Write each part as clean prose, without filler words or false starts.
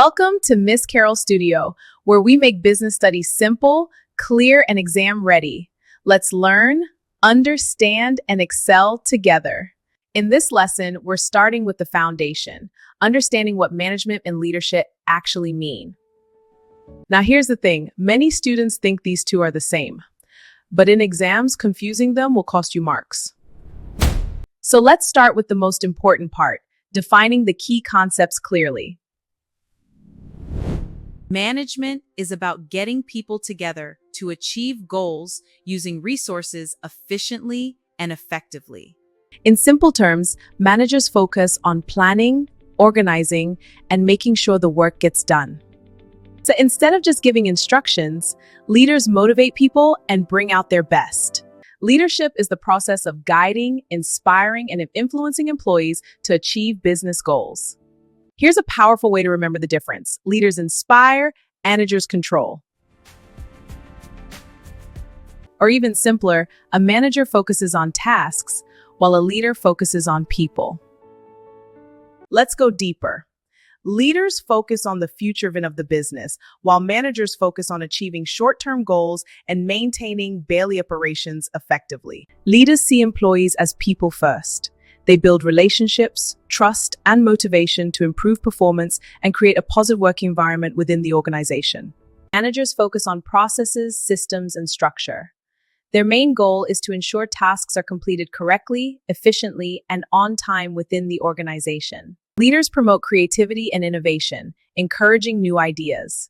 Welcome to Miss Carol Studio, where we make business studies simple, clear, and exam ready. Let's learn, understand, and excel together. In this lesson, we're starting with the foundation, understanding what management and leadership actually mean. Now, here's the thing. Many students think these two are the same, but in exams, confusing them will cost you marks. So let's start with the most important part, defining the key concepts clearly. Management is about getting people together to achieve goals using resources efficiently and effectively. In simple terms, managers focus on planning, organizing, and making sure the work gets done. So instead of just giving instructions, leaders motivate people and bring out their best. Leadership is the process of guiding, inspiring, and influencing employees to achieve business goals. Here's a powerful way to remember the difference. Leaders inspire, managers control. Or even simpler, a manager focuses on tasks, while a leader focuses on people. Let's go deeper. Leaders focus on the future of the business, while managers focus on achieving short-term goals and maintaining daily operations effectively. Leaders see employees as people first. They build relationships, trust, and motivation to improve performance and create a positive working environment within the organization. Managers focus on processes, systems, and structure. Their main goal is to ensure tasks are completed correctly, efficiently, and on time within the organization. Leaders promote creativity and innovation, encouraging new ideas.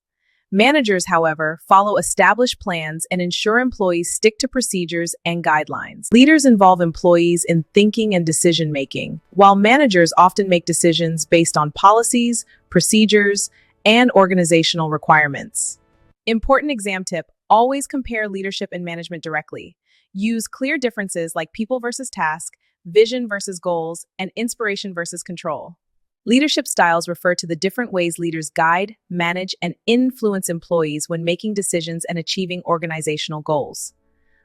Managers, however, follow established plans and ensure employees stick to procedures and guidelines. Leaders involve employees in thinking and decision-making, while managers often make decisions based on policies, procedures, and organizational requirements. Important exam tip: always compare leadership and management directly. Use clear differences like people versus task, vision versus goals, and inspiration versus control. Leadership styles refer to the different ways leaders guide, manage, and influence employees when making decisions and achieving organizational goals.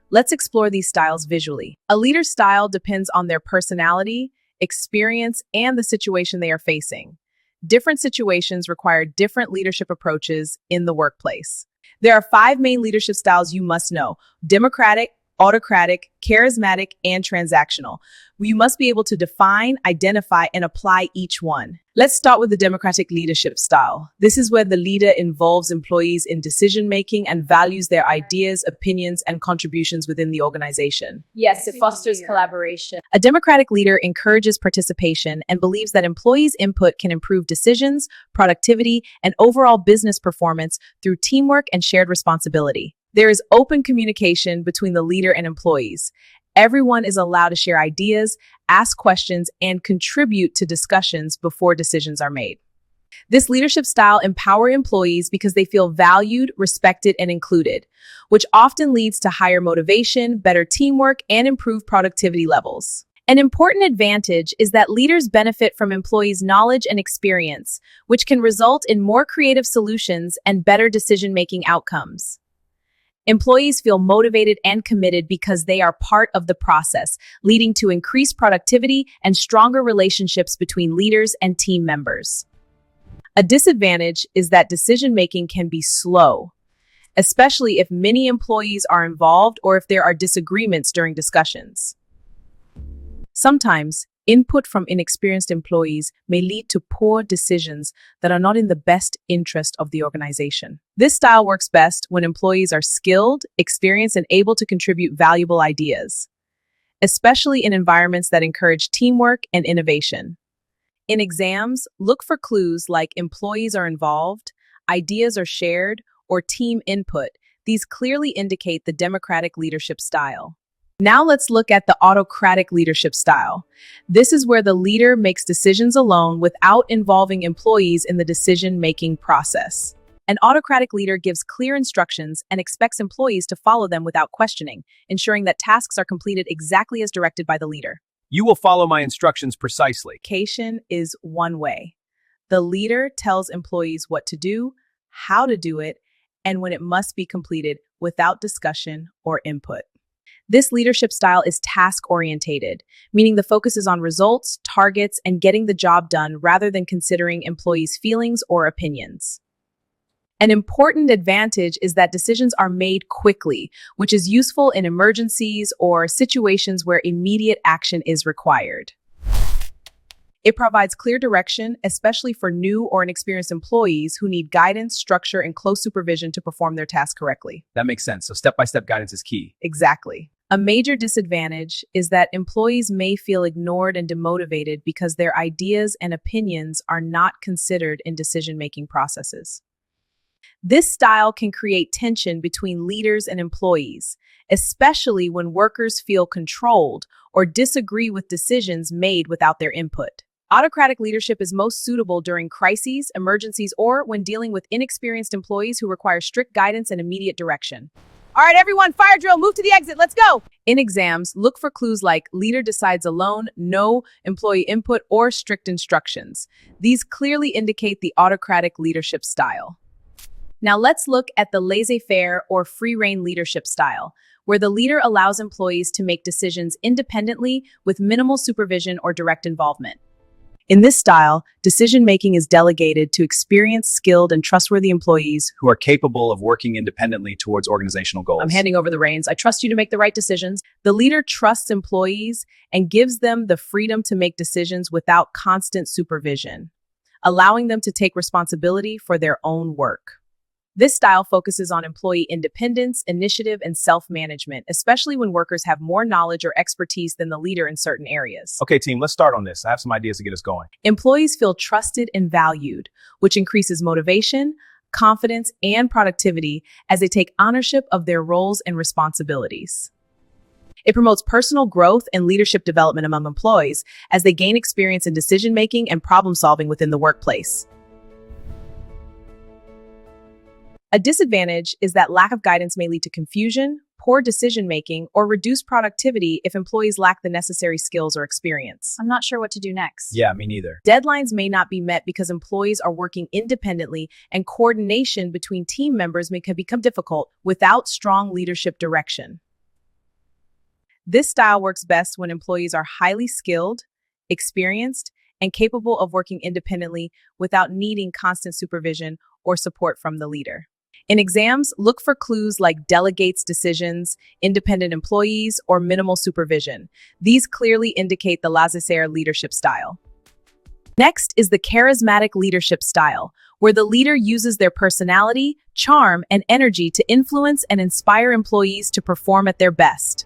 Let's explore these styles visually. A leader's style depends on their personality, experience, and the situation they are facing. Different situations require different leadership approaches in the workplace. There are 5 main leadership styles you must know: democratic, autocratic, charismatic, and transactional. You must be able to define, identify, and apply each one. Let's start with the democratic leadership style. This is where the leader involves employees in decision-making and values their ideas, opinions, and contributions within the organization. Yes, it fosters collaboration. A democratic leader encourages participation and believes that employees' input can improve decisions, productivity, and overall business performance through teamwork and shared responsibility. There is open communication between the leader and employees. Everyone is allowed to share ideas, ask questions, and contribute to discussions before decisions are made. This leadership style empowers employees because they feel valued, respected, and included, which often leads to higher motivation, better teamwork, and improved productivity levels. An important advantage is that leaders benefit from employees' knowledge and experience, which can result in more creative solutions and better decision-making outcomes. Employees feel motivated and committed because they are part of the process, leading to increased productivity and stronger relationships between leaders and team members. A disadvantage is that decision-making can be slow, especially if many employees are involved or if there are disagreements during discussions. Sometimes, input from inexperienced employees may lead to poor decisions that are not in the best interest of the organization. This style works best when employees are skilled, experienced, and able to contribute valuable ideas, especially in environments that encourage teamwork and innovation. In exams, look for clues like employees are involved, ideas are shared, or team input. These clearly indicate the democratic leadership style. Now let's look at the autocratic leadership style. This is where the leader makes decisions alone without involving employees in the decision-making process. An autocratic leader gives clear instructions and expects employees to follow them without questioning, ensuring that tasks are completed exactly as directed by the leader. You will follow my instructions precisely. Communication is one way. The leader tells employees what to do, how to do it, and when it must be completed without discussion or input. This leadership style is task-orientated, meaning the focus is on results, targets, and getting the job done rather than considering employees' feelings or opinions. An important advantage is that decisions are made quickly, which is useful in emergencies or situations where immediate action is required. It provides clear direction, especially for new or inexperienced employees who need guidance, structure, and close supervision to perform their task correctly. That makes sense. So step-by-step guidance is key. Exactly. A major disadvantage is that employees may feel ignored and demotivated because their ideas and opinions are not considered in decision-making processes. This style can create tension between leaders and employees, especially when workers feel controlled or disagree with decisions made without their input. Autocratic leadership is most suitable during crises, emergencies, or when dealing with inexperienced employees who require strict guidance and immediate direction. All right, everyone, fire drill, move to the exit, let's go! In exams, look for clues like leader decides alone, no employee input, or strict instructions. These clearly indicate the autocratic leadership style. Now let's look at the laissez-faire or free-rein leadership style, where the leader allows employees to make decisions independently with minimal supervision or direct involvement. In this style, decision-making is delegated to experienced, skilled, and trustworthy employees Who are capable of working independently towards organizational goals. I'm handing over the reins. I trust you to make the right decisions. The leader trusts employees and gives them the freedom to make decisions without constant supervision, allowing them to take responsibility for their own work. This style focuses on employee independence, initiative, and self-management, especially when workers have more knowledge or expertise than the leader in certain areas. Okay, team, let's start on this. I have some ideas to get us going. Employees feel trusted and valued, which increases motivation, confidence, and productivity as they take ownership of their roles and responsibilities. It promotes personal growth and leadership development among employees as they gain experience in decision-making and problem-solving within the workplace. A disadvantage is that lack of guidance may lead to confusion, poor decision-making, or reduced productivity if employees lack the necessary skills or experience. I'm not sure what to do next. Yeah, me neither. Deadlines may not be met because employees are working independently, and coordination between team members can become difficult without strong leadership direction. This style works best when employees are highly skilled, experienced, and capable of working independently without needing constant supervision or support from the leader. In exams, look for clues like delegates decisions, independent employees, or minimal supervision. These clearly indicate the laissez-faire leadership style. Next is the charismatic leadership style, where the leader uses their personality, charm, and energy to influence and inspire employees to perform at their best.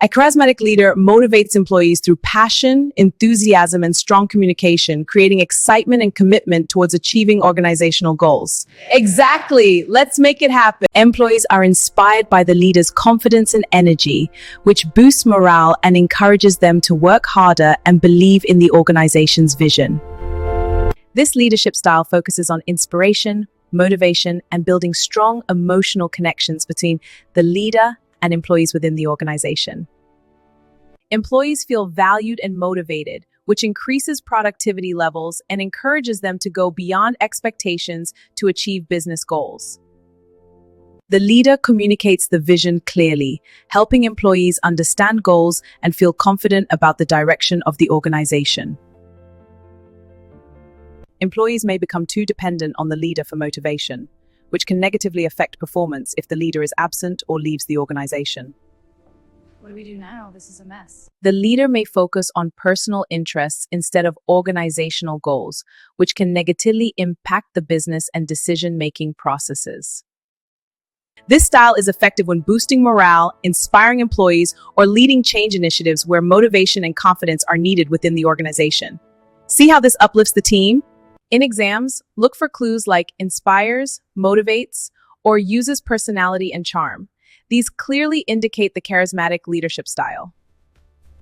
A charismatic leader motivates employees through passion, enthusiasm, and strong communication, creating excitement and commitment towards achieving organizational goals. Exactly. Let's make it happen. Employees are inspired by the leader's confidence and energy, which boosts morale and encourages them to work harder and believe in the organization's vision. This leadership style focuses on inspiration, motivation, and building strong emotional connections between the leader and employees within the organization. Employees feel valued and motivated, which increases productivity levels and encourages them to go beyond expectations to achieve business goals. The leader communicates the vision clearly, helping employees understand goals and feel confident about the direction of the organization. Employees may become too dependent on the leader for motivation, which can negatively affect performance if the leader is absent or leaves the organization. What do we do now? This is a mess. The leader may focus on personal interests instead of organizational goals, which can negatively impact the business and decision-making processes. This style is effective when boosting morale, inspiring employees, or leading change initiatives where motivation and confidence are needed within the organization. See how this uplifts the team? In exams, look for clues like inspires, motivates, or uses personality and charm. These clearly indicate the charismatic leadership style.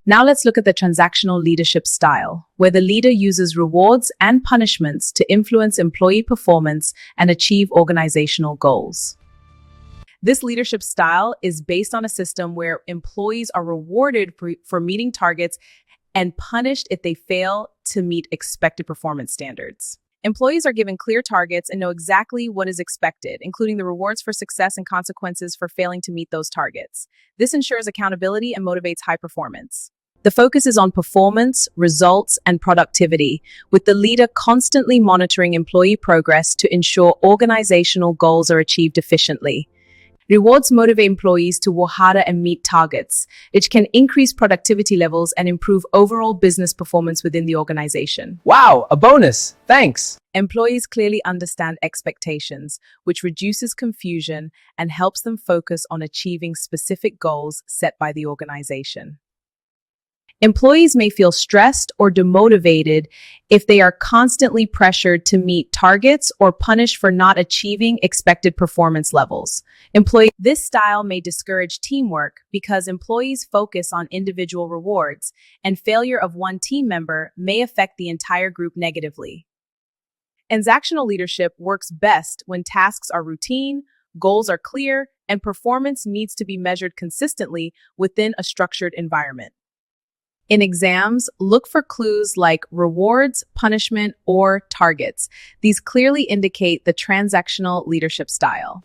Now let's look at the transactional leadership style, where the leader uses rewards and punishments to influence employee performance and achieve organizational goals. This leadership style is based on a system where employees are rewarded for meeting targets and punished if they fail to meet expected performance standards. Employees are given clear targets and know exactly what is expected, including the rewards for success and consequences for failing to meet those targets. This ensures accountability and motivates high performance. The focus is on performance, results, and productivity, with the leader constantly monitoring employee progress to ensure organizational goals are achieved efficiently. Rewards motivate employees to work harder and meet targets, which can increase productivity levels and improve overall business performance within the organization. Wow, a bonus. Thanks. Employees clearly understand expectations, which reduces confusion and helps them focus on achieving specific goals set by the organization. Employees may feel stressed or demotivated if they are constantly pressured to meet targets or punished for not achieving expected performance levels. This style may discourage teamwork because employees focus on individual rewards, and failure of one team member may affect the entire group negatively. Transactional leadership works best when tasks are routine, goals are clear, and performance needs to be measured consistently within a structured environment. In exams, look for clues like rewards, punishment, or targets. These clearly indicate the transactional leadership style.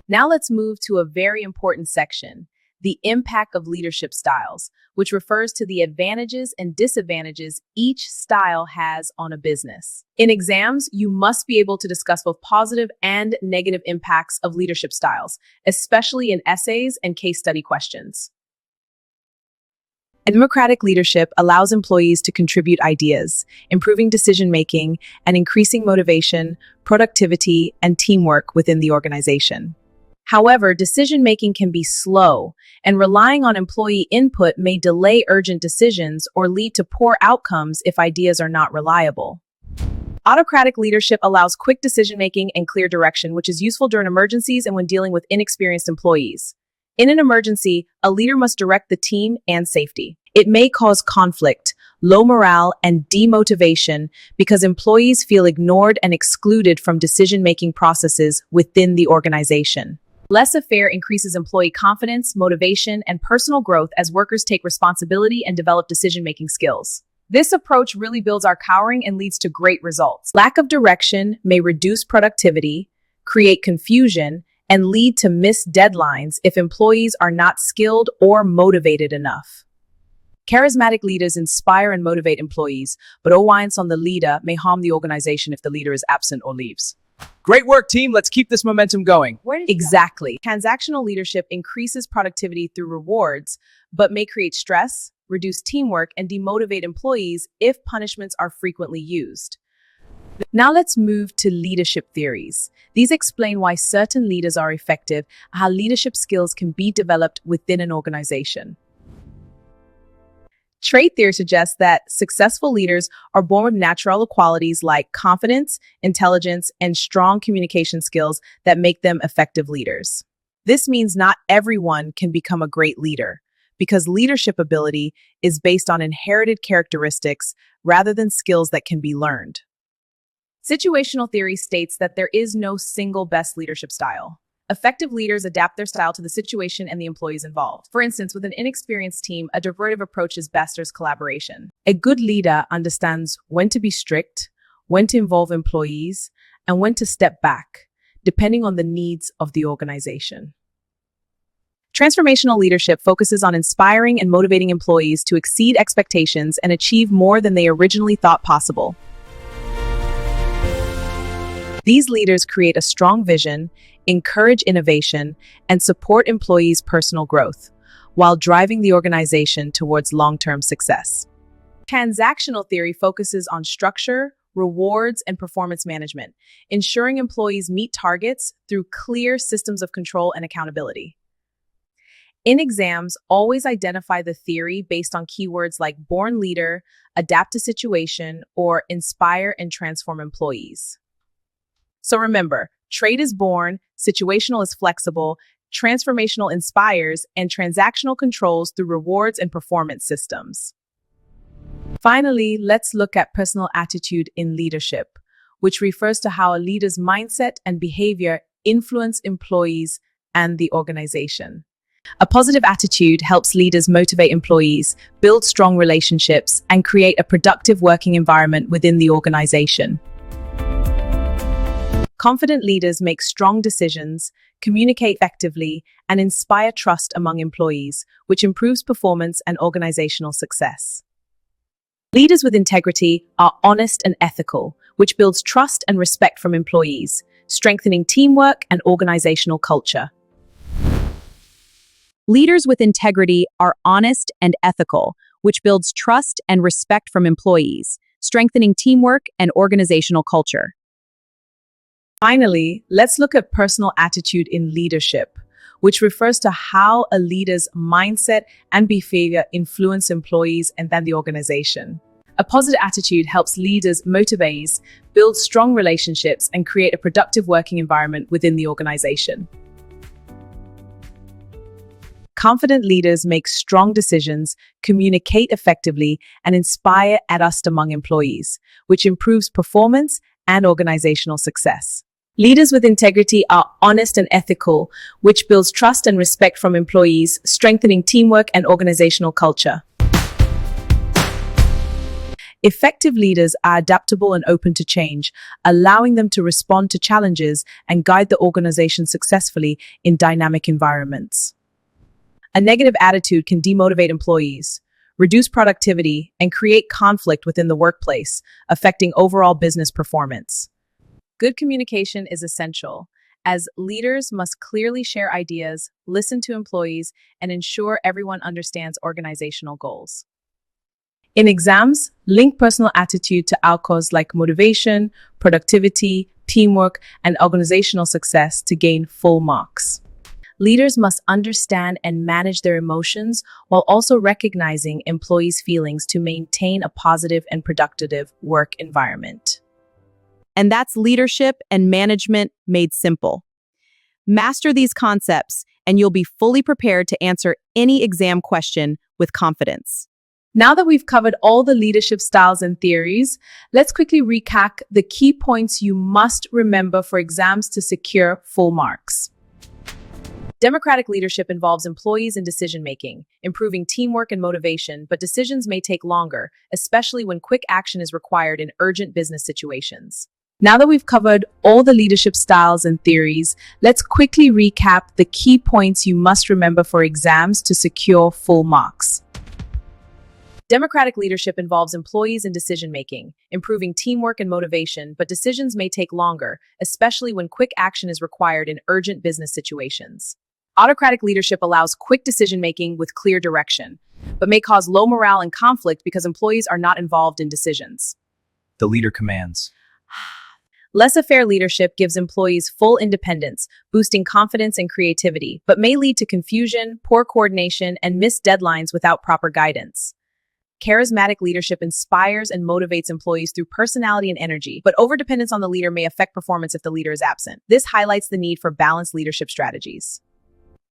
Now let's move to a very important section, the impact of leadership styles, which refers to the advantages and disadvantages each style has on a business. In exams, you must be able to discuss both positive and negative impacts of leadership styles, especially in essays and case study questions. Democratic leadership allows employees to contribute ideas, improving decision-making and increasing motivation, productivity, and teamwork within the organization. However, decision-making can be slow, and relying on employee input may delay urgent decisions or lead to poor outcomes if ideas are not reliable. Autocratic leadership allows quick decision-making and clear direction, which is useful during emergencies and when dealing with inexperienced employees. In an emergency, a leader must direct the team and safety. It may cause conflict, low morale, and demotivation because employees feel ignored and excluded from decision-making processes within the organization. Laissez-Faire increases employee confidence, motivation, and personal growth as workers take responsibility and develop decision-making skills. This approach really builds our cowering and leads to great results. Lack of direction may reduce productivity, create confusion, and lead to missed deadlines if employees are not skilled or motivated enough. Charismatic leaders inspire and motivate employees, but reliance on the leader may harm the organization if the leader is absent or leaves. Great work, team. Let's keep this momentum going. Exactly. Transactional leadership increases productivity through rewards, but may create stress, reduce teamwork, and demotivate employees if punishments are frequently used. Now let's move to leadership theories. These explain why certain leaders are effective and how leadership skills can be developed within an organization. Trait theory suggests that successful leaders are born with natural qualities like confidence, intelligence, and strong communication skills that make them effective leaders. This means not everyone can become a great leader, because leadership ability is based on inherited characteristics rather than skills that can be learned. Situational theory states that there is no single best leadership style. Effective leaders adapt their style to the situation and the employees involved. For instance, with an inexperienced team, a divertive approach is best as collaboration. A good leader understands when to be strict, when to involve employees, and when to step back, depending on the needs of the organization. Transformational leadership focuses on inspiring and motivating employees to exceed expectations and achieve more than they originally thought possible. These leaders create a strong vision, encourage innovation, and support employees' personal growth, while driving the organization towards long-term success. Transactional theory focuses on structure, rewards, and performance management, ensuring employees meet targets through clear systems of control and accountability. In exams, always identify the theory based on keywords like born leader, adapt to situation, or inspire and transform employees. So remember, trait is born, situational is flexible, transformational inspires, and transactional controls through rewards and performance systems. Finally, let's look at personal attitude in leadership, which refers to how a leader's mindset and behavior influence employees and the organization. A positive attitude helps leaders motivate employees, build strong relationships, and create a productive working environment within the organization. Confident leaders make strong decisions, communicate effectively, and inspire trust among employees, which improves performance and organizational success. Leaders with integrity are honest and ethical, which builds trust and respect from employees, strengthening teamwork and organizational culture. Leaders with integrity are honest and ethical, which builds trust and respect from employees, strengthening teamwork and organizational culture. Finally, let's look at personal attitude in leadership, which refers to how a leader's mindset and behavior influence employees and then the organization. A positive attitude helps leaders motivate, build strong relationships, and create a productive working environment within the organization. Confident leaders make strong decisions, communicate effectively, and inspire trust among employees, which improves performance and organizational success. Leaders with integrity are honest and ethical, which builds trust and respect from employees, strengthening teamwork and organizational culture. Effective leaders are adaptable and open to change, allowing them to respond to challenges and guide the organization successfully in dynamic environments. A negative attitude can demotivate employees, reduce productivity, and create conflict within the workplace, affecting overall business performance. Good communication is essential, as leaders must clearly share ideas, listen to employees, and ensure everyone understands organizational goals. In exams, link personal attitude to outcomes like motivation, productivity, teamwork, and organizational success to gain full marks. Leaders must understand and manage their emotions while also recognizing employees' feelings to maintain a positive and productive work environment. And that's leadership and management made simple. Master these concepts, and you'll be fully prepared to answer any exam question with confidence. Now that we've covered all the leadership styles and theories, let's quickly recap the key points you must remember for exams to secure full marks. Democratic leadership involves employees in decision-making, improving teamwork and motivation, but decisions may take longer, especially when quick action is required in urgent business situations. Now that we've covered all the leadership styles and theories, let's quickly recap the key points you must remember for exams to secure full marks. Democratic leadership involves employees in decision-making, improving teamwork and motivation, but decisions may take longer, especially when quick action is required in urgent business situations. Autocratic leadership allows quick decision-making with clear direction, but may cause low morale and conflict because employees are not involved in decisions. The leader commands. Laissez-faire leadership gives employees full independence, boosting confidence and creativity, but may lead to confusion, poor coordination, and missed deadlines without proper guidance. Charismatic leadership inspires and motivates employees through personality and energy, but overdependence on the leader may affect performance if the leader is absent. This highlights the need for balanced leadership strategies.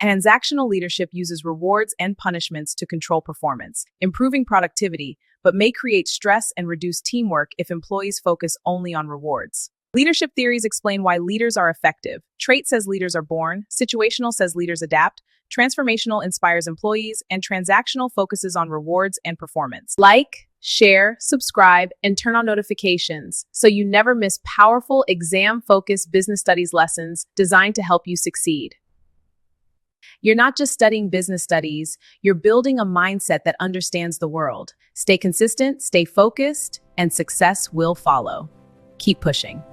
Transactional leadership uses rewards and punishments to control performance, improving productivity, but may create stress and reduce teamwork if employees focus only on rewards. Leadership theories explain why leaders are effective. Trait says leaders are born, situational says leaders adapt, transformational inspires employees, and transactional focuses on rewards and performance. Like, share, subscribe, and turn on notifications so you never miss powerful exam-focused business studies lessons designed to help you succeed. You're not just studying business studies, you're building a mindset that understands the world. Stay consistent, stay focused, and success will follow. Keep pushing.